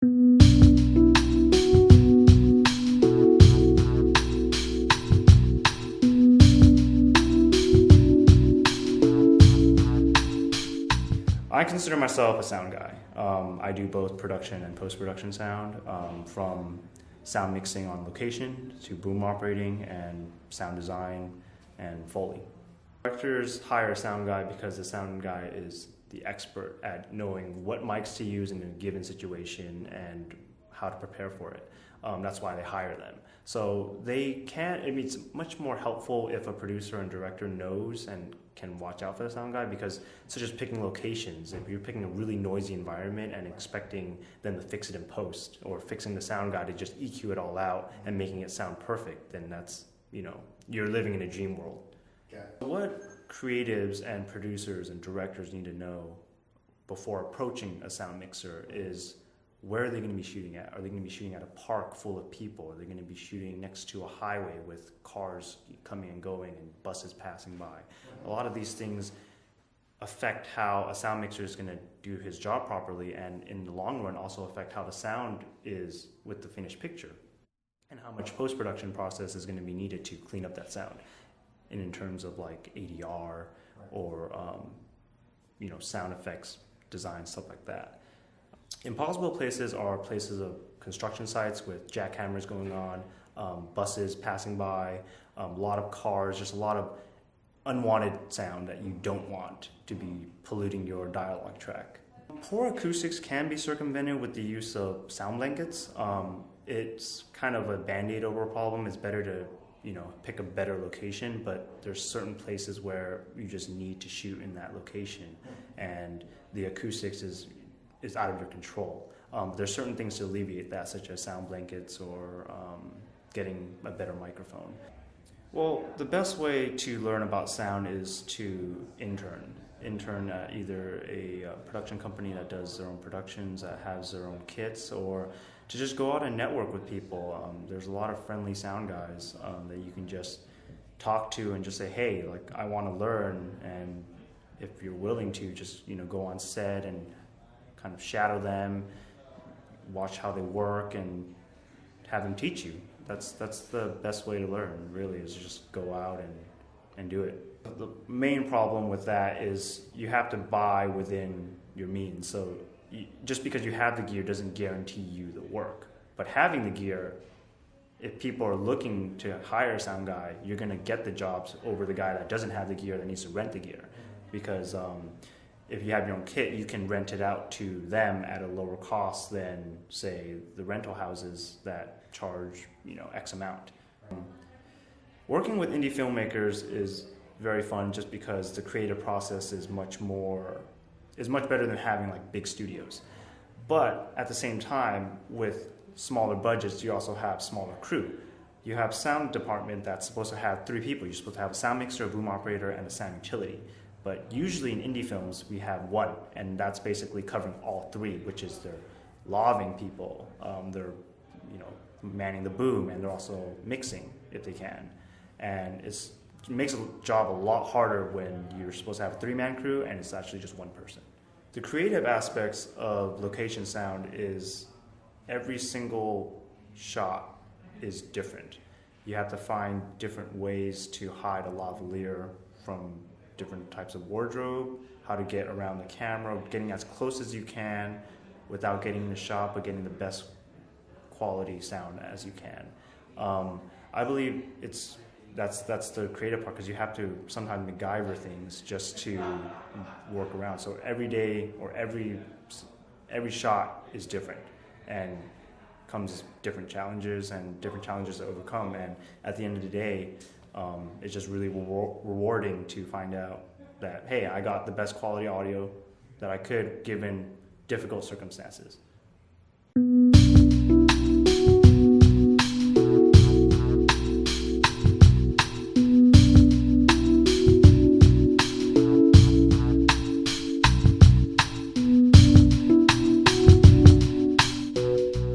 I consider myself a sound guy. I do both production and post-production sound, from sound mixing on location to boom operating and sound design and Foley. Directors hire a sound guy because the sound guy is the expert at knowing what mics to use in a given situation and how to prepare for it. That's why they hire them. So they can't, I mean, it's much more helpful if a producer and director knows and can watch out for the sound guy, because such as picking locations, if you're picking a really noisy environment and expecting them to fix it in post, or fixing the sound guy to just EQ it all out and making it sound perfect, then that's, you're living in a dream world. Yeah. What creatives and producers and directors need to know before approaching a sound mixer is, where are they going to be shooting at? Are they going to be shooting at a park full of people? Are they going to be shooting next to a highway with cars coming and going and buses passing by? A lot of these things affect how a sound mixer is going to do his job properly, and in the long run also affect how the sound is with the finished picture, and how much post-production process is going to be needed to clean up that sound, and in terms of like ADR or sound effects design, stuff like that. Impossible places are places of construction sites with jackhammers going on, buses passing by, a lot of cars, just a lot of unwanted sound that you don't want to be polluting your dialogue track. Poor acoustics can be circumvented with the use of sound blankets. It's kind of a band-aid over a problem. It's better to pick a better location, but there's certain places where you just need to shoot in that location, and the acoustics is out of your control. There's certain things to alleviate that, such as sound blankets or getting a better microphone. Well, the best way to learn about sound is to intern at either a production company that does their own productions, that has their own kits, or to just go out and network with people. There's a lot of friendly sound guys that you can just talk to and just say, hey, like, I want to learn, and if you're willing to, just go on set and kind of shadow them, watch how they work, and have them teach you. That's the best way to learn, really, is just go out and do it. The main problem with that is you have to buy within your means. So just because you have the gear doesn't guarantee you the work. But having the gear, if people are looking to hire a sound guy, you're going to get the jobs over the guy that doesn't have the gear, that needs to rent the gear. Because if you have your own kit, you can rent it out to them at a lower cost than, say, the rental houses that charge, X amount. Working with indie filmmakers is very fun, just because the creative process is much better than having like big studios. But at the same time, with smaller budgets, you also have smaller crew. You have sound department that's supposed to have 3 people. You're supposed to have a sound mixer, a boom operator, and a sound utility. But usually in indie films, we have 1, and that's basically covering all 3, which is they're laving people, they're manning the boom, and they're also mixing if they can. And it makes the job a lot harder when you're supposed to have a 3-man crew and it's actually just 1 person. The creative aspects of location sound is every single shot is different. You have to find different ways to hide a lavalier from different types of wardrobe, how to get around the camera, getting as close as you can without getting in the shot, but getting the best quality sound as you can. I believe that's the creative part, because you have to sometimes MacGyver things just to work around. So every day or every shot is different, and comes different challenges to overcome. And at the end of the day, it's just really rewarding to find out that, hey, I got the best quality audio that I could given difficult circumstances.